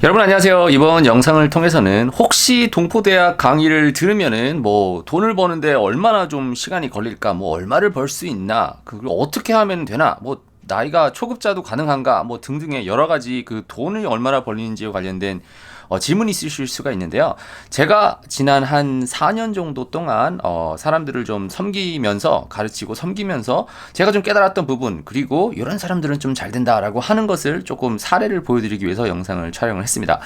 여러분 안녕하세요. 이번 영상을 통해서는 혹시 동포대학 강의를 들으면은 뭐 돈을 버는데 얼마나 좀 시간이 걸릴까, 뭐 얼마를 벌 수 있나, 그걸 어떻게 하면 되나, 뭐 나이가 초급자도 가능한가, 뭐 등등의 여러 가지 그 돈을 얼마나 벌리는지에 관련된 질문이 있으실 수가 있는데요. 제가 지난 한 4년 정도 동안 사람들을 좀 섬기면서 가르치고 섬기면서 제가 좀 깨달았던 부분, 그리고 이런 사람들은 좀 잘 된다라고 하는 것을 조금 사례를 보여드리기 위해서 영상을 촬영을 했습니다.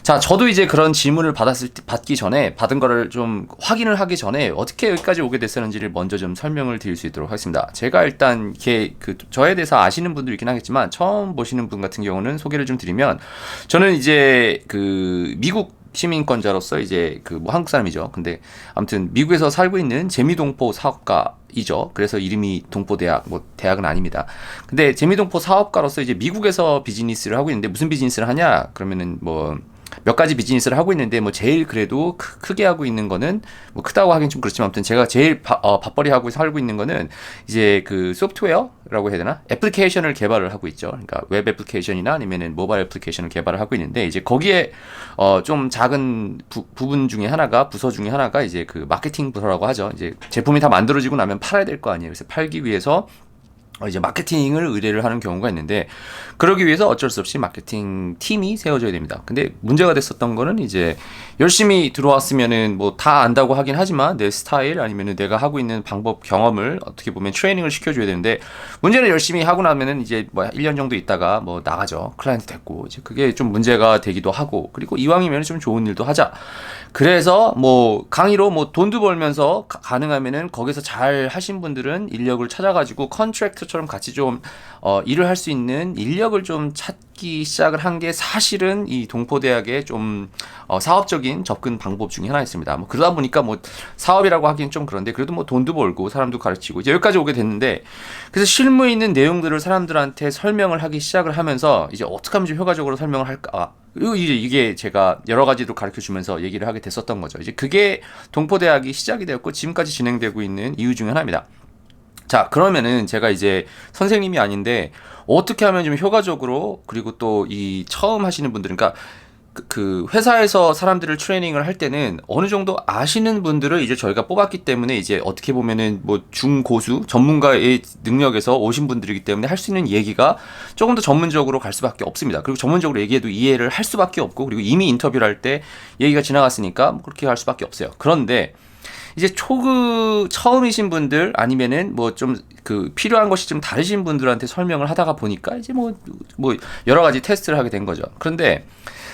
자, 저도 이제 그런 질문을 받기 전에, 받은 거를 좀 확인을 하기 전에 어떻게 여기까지 오게 됐었는지를 먼저 좀 설명을 드릴 수 있도록 하겠습니다. 제가 일단 이렇게 저에 대해서 아시는 분도 있긴 하겠지만 처음 보시는 분 같은 경우는 소개를 좀 드리면, 저는 이제 미국 시민권자로서 이제 뭐 한국 사람이죠. 근데 아무튼 미국에서 살고 있는 재미동포 사업가이죠. 그래서 이름이 동포대학, 뭐 대학은 아닙니다. 근데 재미동포 사업가로서 이제 미국에서 비즈니스를 하고 있는데, 무슨 비즈니스를 하냐? 그러면은 뭐 몇 가지 비즈니스를 하고 있는데, 뭐 제일 그래도 크게 하고 있는 거는, 뭐 크다고 하긴 좀 그렇지만 아무튼 제가 제일 밥벌이 하고 살고 있는 거는 이제 소프트웨어라고 해야 되나? 애플리케이션을 개발을 하고 있죠. 그러니까 웹 애플리케이션이나 아니면은 모바일 애플리케이션을 개발을 하고 있는데, 이제 거기에 좀 작은 부분 중에 하나가, 부서 중에 하나가 이제 마케팅 부서라고 하죠. 이제 제품이 다 만들어지고 나면 팔아야 될 거 아니에요. 그래서 팔기 위해서 이제 마케팅을 의뢰를 하는 경우가 있는데, 그러기 위해서 어쩔 수 없이 마케팅 팀이 세워져야 됩니다. 근데 문제가 됐었던 거는, 이제 열심히 들어왔으면은 뭐 다 안다고 하긴 하지만 내 스타일 아니면은 내가 하고 있는 방법, 경험을 어떻게 보면 트레이닝을 시켜줘야 되는데, 문제는 열심히 하고 나면은 이제 뭐 1년 정도 있다가 뭐 나가죠. 클라이언트 됐고, 이제 그게 좀 문제가 되기도 하고, 그리고 이왕이면 좀 좋은 일도 하자. 그래서 뭐 강의로 뭐 돈도 벌면서 가능하면은 거기서 잘 하신 분들은 인력을 찾아가지고 컨트랙터처럼 같이 좀 일을 할 수 있는 인력을 좀 찾기 시작을 한 게, 사실은 이 동포대학의 좀 사업적인 접근 방법 중에 하나였습니다. 뭐 그러다 보니까 뭐 사업이라고 하기는 좀 그런데, 그래도 뭐 돈도 벌고 사람도 가르치고 이제 여기까지 오게 됐는데, 그래서 실무에 있는 내용들을 사람들한테 설명을 하기 시작을 하면서, 이제 어떻게 하면 좀 효과적으로 설명을 할까, 이게 제가 여러 가지로 가르쳐 주면서 얘기를 하게 됐었던 거죠. 이제 그게 동포대학이 시작이 되었고 지금까지 진행되고 있는 이유 중에 하나입니다. 자, 그러면은 제가 이제 선생님이 아닌데 어떻게 하면 좀 효과적으로, 그리고 또 이 처음 하시는 분들은, 그러니까 회사에서 사람들을 트레이닝을 할 때는 어느 정도 아시는 분들을 이제 저희가 뽑았기 때문에, 이제 어떻게 보면은 뭐 중고수 전문가의 능력에서 오신 분들이기 때문에 할 수 있는 얘기가 조금 더 전문적으로 갈 수밖에 없습니다. 그리고 전문적으로 얘기해도 이해를 할 수밖에 없고, 그리고 이미 인터뷰를 할 때 얘기가 지나갔으니까 뭐 그렇게 할 수밖에 없어요. 그런데 이제 처음이신 분들, 아니면은 뭐 좀 필요한 것이 좀 다르신 분들한테 설명을 하다가 보니까 이제 뭐 여러 가지 테스트를 하게 된 거죠. 그런데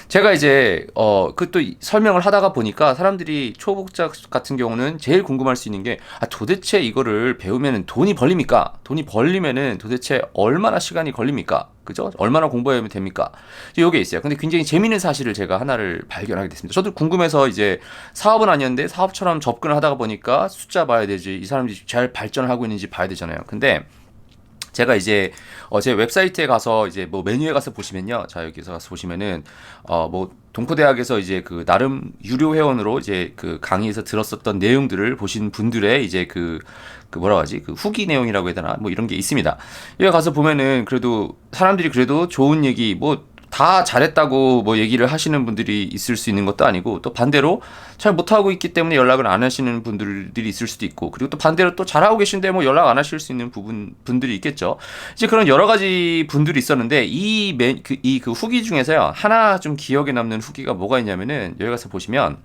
제가 이제 또 설명을 하다가 보니까, 사람들이 초보자 같은 경우는 제일 궁금할 수 있는 게, 도대체 이거를 배우면은 돈이 벌립니까? 돈이 벌리면은 도대체 얼마나 시간이 걸립니까? 그죠? 얼마나 공부하면 됩니까? 이게 있어요. 근데 굉장히 재밌는 사실을 제가 하나를 발견하게 됐습니다. 저도 궁금해서, 이제 사업은 아니었는데 사업처럼 접근을 하다가 보니까 숫자 봐야 되지, 이 사람들이 잘 발전을 하고 있는지 봐야 되잖아요. 근데 제가 이제 제 웹사이트에 가서 이제 뭐 메뉴에 가서 보시면요. 자, 여기서 가서 보시면은 뭐 동포대학에서 이제 나름 유료 회원으로 이제 강의에서 들었었던 내용들을 보신 분들의 이제 뭐라고 하지? 후기 내용이라고 해야 되나? 뭐 이런 게 있습니다. 여기 가서 보면은 그래도 사람들이 그래도 좋은 얘기, 뭐 다 잘했다고 뭐 얘기를 하시는 분들이 있을 수 있는 것도 아니고, 또 반대로 잘 못하고 있기 때문에 연락을 안 하시는 분들이 있을 수도 있고, 그리고 또 반대로 또 잘하고 계신데 뭐 연락 안 하실 수 있는 분들이 있겠죠. 이제 그런 여러 가지 분들이 있었는데, 그 후기 중에서요, 하나 좀 기억에 남는 후기가 뭐가 있냐면은, 여기 가서 보시면,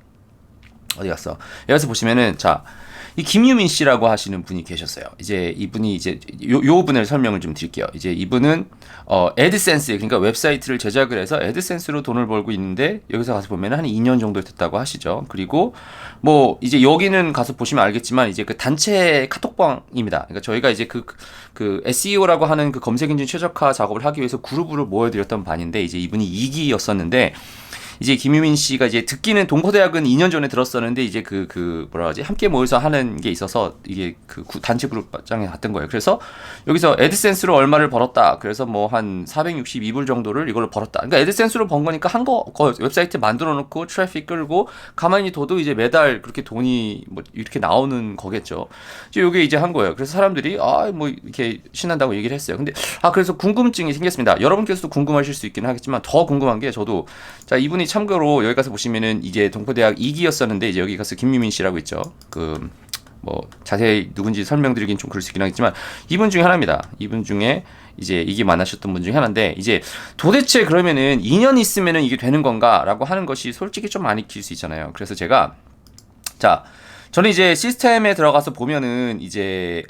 어디 갔어? 여기 가서 보시면은, 자, 이 김유민 씨라고 하시는 분이 계셨어요. 이제 이분이 이제 요 분을 설명을 좀 드릴게요. 이제 이분은 애드센스, 그러니까 웹사이트를 제작을 해서 애드센스로 돈을 벌고 있는데, 여기서 가서 보면 한 2년 정도 됐다고 하시죠. 그리고 뭐 이제 여기는 가서 보시면 알겠지만, 이제 단체 카톡방입니다. 그러니까 저희가 이제 SEO라고 하는 검색 엔진 최적화 작업을 하기 위해서 그룹으로 모여드렸던 반인데, 이제 이분이 2기였었는데, 이제 김유민 씨가 이제 듣기는 동포대학은 2년 전에 들었었는데 이제 그 뭐라 하지 함께 모여서 하는 게 있어서 이게 그 단체 그룹장에 갔던 거예요. 그래서 여기서 애드센스로 얼마를 벌었다. 그래서 뭐 한 462불 정도를 이걸로 벌었다. 그러니까 애드센스로 번 거니까 한 거 웹사이트 만들어 놓고 트래픽 끌고 가만히 둬도 이제 매달 그렇게 돈이 뭐 이렇게 나오는 거겠죠. 이제 요게 이제 한 거예요. 그래서 사람들이 뭐 이렇게 신난다고 얘기를 했어요. 근데 그래서 궁금증이 생겼습니다. 여러분께서도 궁금하실 수 있긴 하겠지만 더 궁금한 게 저도 자 이분이 참고로 여기 가서 보시면은 이제 동포대학 2기였었는데 이제 여기 가서 김유민 씨라고 있죠. 뭐 자세히 누군지 설명드리긴 좀 그럴 수 있긴 하겠지만 이분 중에 하나입니다. 이분 중에 이제 이게 만나셨던 분 중에 하나인데 이제 도대체 그러면은 2년 있으면은 이게 되는 건가라고 하는 것이 솔직히 좀 많이 길 수 있잖아요. 그래서 제가 저는 이제 시스템에 들어가서 보면은 이제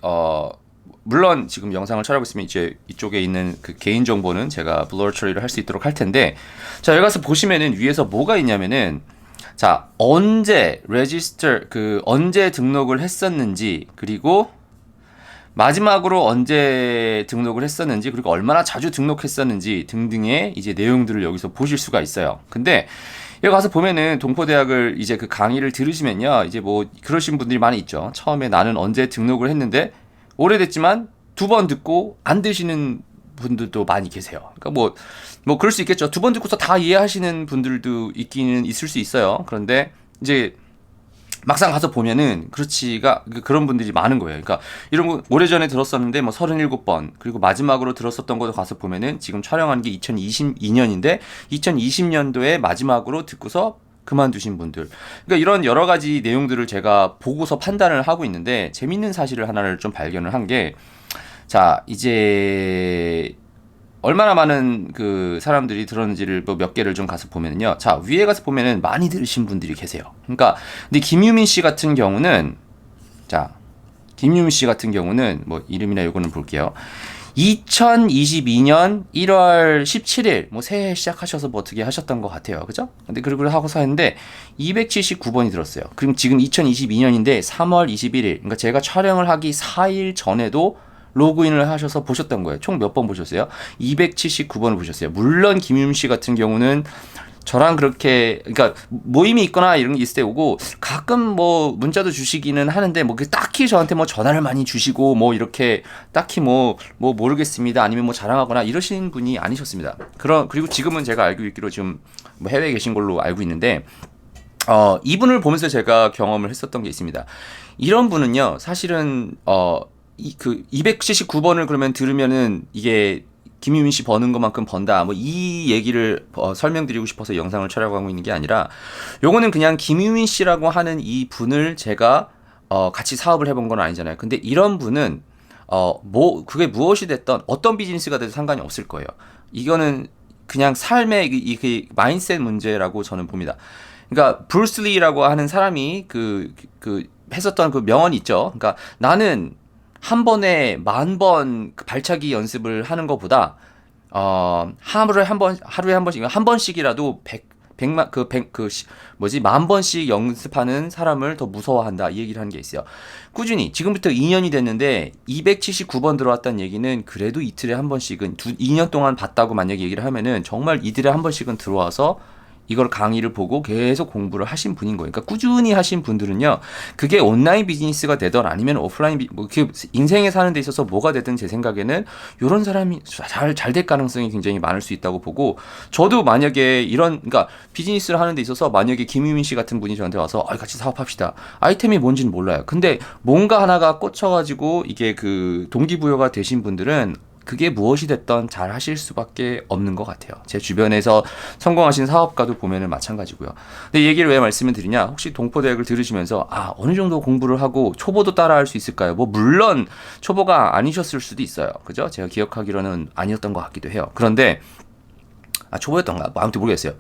물론 지금 영상을 촬영하고 있으면 이제 이쪽에 있는 그 개인 정보는 제가 블러 처리를 할 수 있도록 할 텐데 자 여기 가서 보시면은 위에서 뭐가 있냐면은 자 언제 언제 등록을 했었는지 그리고 마지막으로 언제 등록을 했었는지 그리고 얼마나 자주 등록했었는지 등등의 이제 내용들을 여기서 보실 수가 있어요. 근데 여기 가서 보면은 동포대학을 이제 그 강의를 들으시면요 이제 뭐 그러신 분들이 많이 있죠. 처음에 나는 언제 등록을 했는데 오래됐지만 2번 듣고 안 되시는 분들도 많이 계세요. 그러니까 뭐 그럴 수 있겠죠. 2번 듣고서 다 이해하시는 분들도 있기는 있을 수 있어요. 그런데 이제 막상 가서 보면은 그런 분들이 많은 거예요. 그러니까 이런 거 오래전에 들었었는데 뭐 37번 그리고 마지막으로 들었었던 것도 가서 보면은 지금 촬영한 게 2022년인데 2020년도에 마지막으로 듣고서 그만두신 분들. 그러니까 이런 여러 가지 내용들을 제가 보고서 판단을 하고 있는데 재밌는 사실을 하나를 좀 발견을 한 게 자, 이제 얼마나 많은 그 사람들이 들었는지를 뭐 몇 개를 좀 가서 보면은요. 자, 위에 가서 보면은 많이 들으신 분들이 계세요. 그러니까 근데 김유민 씨 같은 경우는 뭐 이름이나 요거는 볼게요. 2022년 1월 17일 뭐 새해 시작하셔서 뭐 어떻게 하셨던 것 같아요. 그죠? 근데 그리고 하고서 했는데 279번이 들었어요. 그럼 지금 2022년인데 3월 21일 그러니까 제가 촬영을 하기 4일 전에도 로그인을 하셔서 보셨던 거예요. 총 몇 번 보셨어요? 279번을 보셨어요. 물론 김윤 씨 같은 경우는 저랑 그렇게 그러니까 모임이 있거나 이런 게 있을 때 오고 가끔 뭐 문자도 주시기는 하는데 뭐 딱히 저한테 뭐 전화를 많이 주시고 뭐 이렇게 딱히 뭐 모르겠습니다 아니면 뭐 자랑하거나 이러신 분이 아니셨습니다. 그리고 지금은 제가 알고 있기로 지금 뭐 해외에 계신 걸로 알고 있는데 이분을 보면서 제가 경험을 했었던 게 있습니다. 이런 분은요 사실은 그 279번을 그러면 들으면은 이게 김유민 씨 버는 것만큼 번다. 뭐 이 얘기를 설명드리고 싶어서 영상을 촬영하고 있는 게 아니라 요거는 그냥 김유민 씨라고 하는 이 분을 제가 같이 사업을 해본 건 아니잖아요. 근데 이런 분은 그게 무엇이 됐던 어떤 비즈니스가 돼도 상관이 없을 거예요. 이거는 그냥 삶의 그 마인드셋 문제라고 저는 봅니다. 그러니까 브루스 리라고 하는 사람이 그 했었던 그 명언이 있죠. 그러니까 나는 한 번에 10,000번 발차기 연습을 하는 것보다 하루에 한 번씩 한 번씩이라도 10,000번씩 연습하는 사람을 더 무서워한다 이 얘기를 하는 게 있어요. 꾸준히 지금부터 2년이 됐는데 279번 들어왔다는 얘기는 그래도 이틀에 한 번씩은 2년 동안 봤다고 만약에 얘기를 하면은 정말 이틀에 한 번씩은 들어와서 이걸 강의를 보고 계속 공부를 하신 분인 거예요. 그러니까 꾸준히 하신 분들은요, 그게 온라인 비즈니스가 되든 아니면 오프라인 인생에 사는 데 있어서 뭐가 되든 제 생각에는 이런 사람이 잘 될 가능성이 굉장히 많을 수 있다고 보고, 저도 만약에 그러니까 비즈니스를 하는 데 있어서 만약에 김유민 씨 같은 분이 저한테 와서 같이 사업합시다. 아이템이 뭔지는 몰라요. 근데 뭔가 하나가 꽂혀가지고 이게 그 동기부여가 되신 분들은 그게 무엇이 됐던 잘 하실 수밖에 없는 것 같아요. 제 주변에서 성공하신 사업가도 보면은 마찬가지고요. 근데 이 얘기를 왜 말씀을 드리냐? 혹시 동포대학을 들으시면서 어느 정도 공부를 하고 초보도 따라할 수 있을까요? 뭐 물론 초보가 아니셨을 수도 있어요. 그죠? 제가 기억하기로는 아니었던 것 같기도 해요. 그런데 초보였던가? 뭐 아무튼 모르겠어요.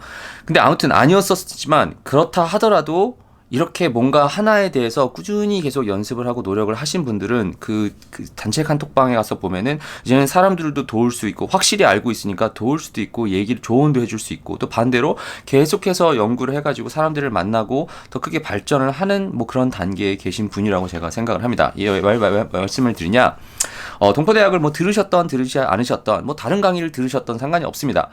근데 아무튼 아니었었지만 그렇다 하더라도 이렇게 뭔가 하나에 대해서 꾸준히 계속 연습을 하고 노력을 하신 분들은 그 단체 카톡방에 가서 보면은 이제는 사람들도 도울 수 있고 확실히 알고 있으니까 도울 수도 있고 얘기를 조언도 해줄 수 있고 또 반대로 계속해서 연구를 해가지고 사람들을 만나고 더 크게 발전을 하는 뭐 그런 단계에 계신 분이라고 제가 생각을 합니다. 이 말씀을 드리냐? 동포대학을 뭐 들으셨던 들으시 않으셨던 뭐 다른 강의를 들으셨던 상관이 없습니다.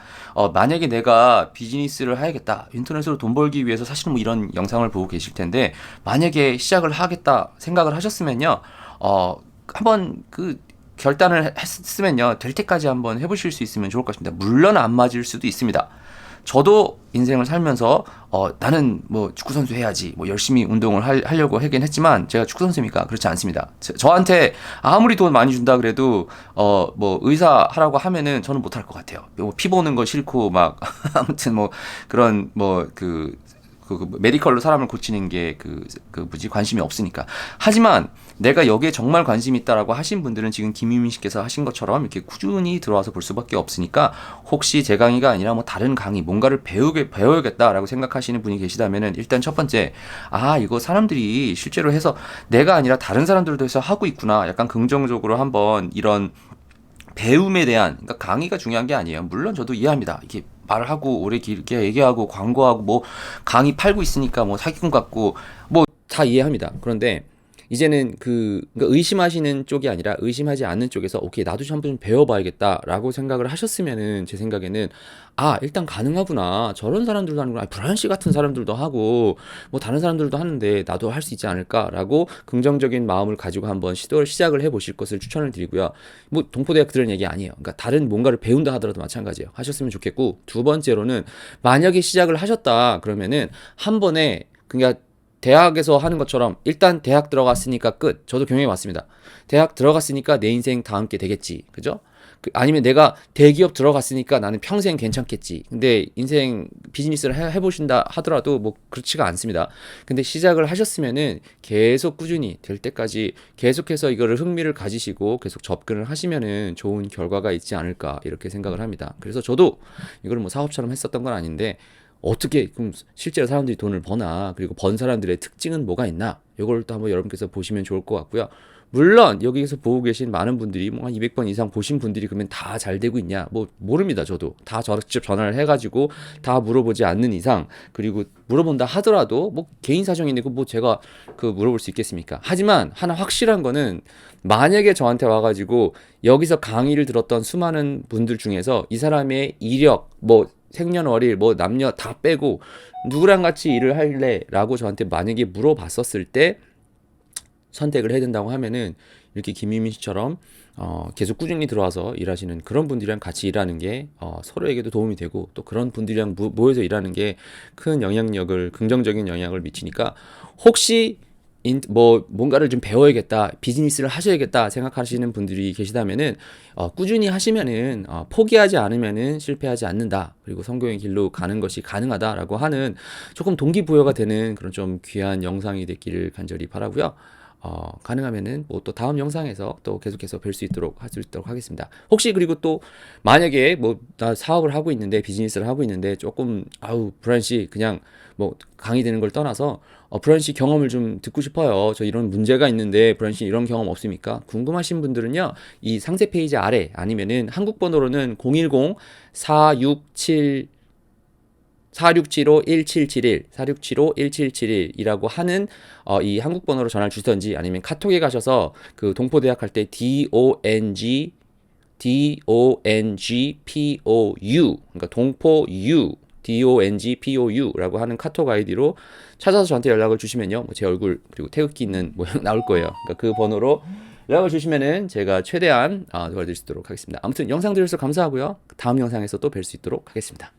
만약에 내가 비즈니스를 해야겠다. 인터넷으로 돈 벌기 위해서 사실은 뭐 이런 영상을 보고 계실 텐데 만약에 시작을 하겠다 생각을 하셨으면요. 한번 그 결단을 했으면요. 될 때까지 한번 해보실 수 있으면 좋을 것 같습니다. 물론 안 맞을 수도 있습니다. 저도 인생을 살면서 나는 뭐 축구 선수 해야지 뭐 열심히 운동을 하려고 하긴 했지만 제가 축구 선수입니까? 그렇지 않습니다. 저한테 아무리 돈 많이 준다 그래도 뭐 의사 하라고 하면은 저는 못할 것 같아요. 뭐 피 보는 거 싫고 막 아무튼 뭐 그런 그 메디컬로 사람을 고치는 게 뭐지 관심이 없으니까. 하지만 내가 여기에 정말 관심이 있다라고 하신 분들은 지금 김유민 씨께서 하신 것처럼 이렇게 꾸준히 들어와서 볼 수밖에 없으니까 혹시 제 강의가 아니라 뭐 다른 강의 뭔가를 배워야겠다라고 생각하시는 분이 계시다면은 일단 첫 번째 이거 사람들이 실제로 해서 내가 아니라 다른 사람들도 해서 하고 있구나. 약간 긍정적으로 한번 이런 배움에 대한 그러니까 강의가 중요한 게 아니에요. 물론 저도 이해합니다. 이게 말하고 오래 길게 얘기하고 광고하고 뭐 강의 팔고 있으니까 뭐 사기꾼 같고 뭐 다 이해합니다. 그런데 이제는 그러니까 의심하시는 쪽이 아니라 의심하지 않는 쪽에서 오케이 나도 좀 한번 배워봐야겠다라고 생각을 하셨으면은 제 생각에는 일단 가능하구나 저런 사람들도 하는구나 브라이언 씨 같은 사람들도 하고 뭐 다른 사람들도 하는데 나도 할 수 있지 않을까라고 긍정적인 마음을 가지고 한번 시작을 해보실 것을 추천을 드리고요. 뭐 동포대학 들은 얘기 아니에요. 그러니까 다른 뭔가를 배운다 하더라도 마찬가지예요. 하셨으면 좋겠고 두 번째로는 만약에 시작을 하셨다 그러면은 한 번에 그러니까 대학에서 하는 것처럼 일단 대학 들어갔으니까 끝. 저도 경험해 왔습니다. 대학 들어갔으니까 내 인생 다 함께 되겠지. 그죠? 아니면 내가 대기업 들어갔으니까 나는 평생 괜찮겠지. 근데 인생 비즈니스를 해보신다 하더라도 뭐 그렇지가 않습니다. 근데 시작을 하셨으면은 계속 꾸준히 될 때까지 계속해서 이거를 흥미를 가지시고 계속 접근을 하시면은 좋은 결과가 있지 않을까 이렇게 생각을 합니다. 그래서 저도 이걸 뭐 사업처럼 했었던 건 아닌데 어떻게 그럼 실제로 사람들이 돈을 버나 그리고 번 사람들의 특징은 뭐가 있나 이걸 또 한번 여러분께서 보시면 좋을 것 같고요. 물론 여기서 보고 계신 많은 분들이 뭐 한 200번 이상 보신 분들이 그러면 다 잘 되고 있냐 뭐 모릅니다. 저도 다 직접 전화를 해가지고 다 물어보지 않는 이상 그리고 물어본다 하더라도 뭐 개인 사정이 있고 뭐 제가 물어볼 수 있겠습니까? 하지만 하나 확실한 거는 만약에 저한테 와가지고 여기서 강의를 들었던 수많은 분들 중에서 이 사람의 이력 뭐 생년월일 뭐 남녀 다 빼고 누구랑 같이 일을 할래? 라고 저한테 만약에 물어봤었을 때 선택을 해야 된다고 하면은 이렇게 김유민 씨처럼 계속 꾸준히 들어와서 일하시는 그런 분들이랑 같이 일하는 게 서로에게도 도움이 되고 또 그런 분들이랑 모여서 일하는 게 큰 영향력을 긍정적인 영향을 미치니까 혹시 뭔가를 좀 배워야겠다, 비즈니스를 하셔야겠다 생각하시는 분들이 계시다면은, 꾸준히 하시면은, 포기하지 않으면은 실패하지 않는다. 그리고 성공의 길로 가는 것이 가능하다라고 하는 조금 동기부여가 되는 그런 좀 귀한 영상이 됐기를 간절히 바라고요. 가능하면은 뭐 또 다음 영상에서 또 계속해서 뵐 수 있도록 할 수 있도록 하겠습니다. 혹시 그리고 또 만약에 뭐 나 사업을 하고 있는데 비즈니스를 하고 있는데 조금 브라이언 씨 그냥 뭐 강의 되는 걸 떠나서 브라이언 씨 경험을 좀 듣고 싶어요. 저 이런 문제가 있는데 브라이언 씨 이런 경험 없습니까? 궁금하신 분들은요. 이 상세 페이지 아래 아니면은 한국 번호로는 010-467 4675-1771, 4675-1771이라고 하는 이 한국 번호로 전화를 주시던지 아니면 카톡에 가셔서 그 동포대학 할 때 DONGPOU 그러니까 동포U DONGPOU라고 하는 카톡 아이디로 찾아서 저한테 연락을 주시면요. 제 얼굴 그리고 태극기 있는 모양 나올 거예요. 그러니까 그 번호로 연락을 주시면은 제가 최대한 도와드릴 수 있도록 하겠습니다. 아무튼 영상 들으셔서 감사하고요. 다음 영상에서 또 뵐 수 있도록 하겠습니다.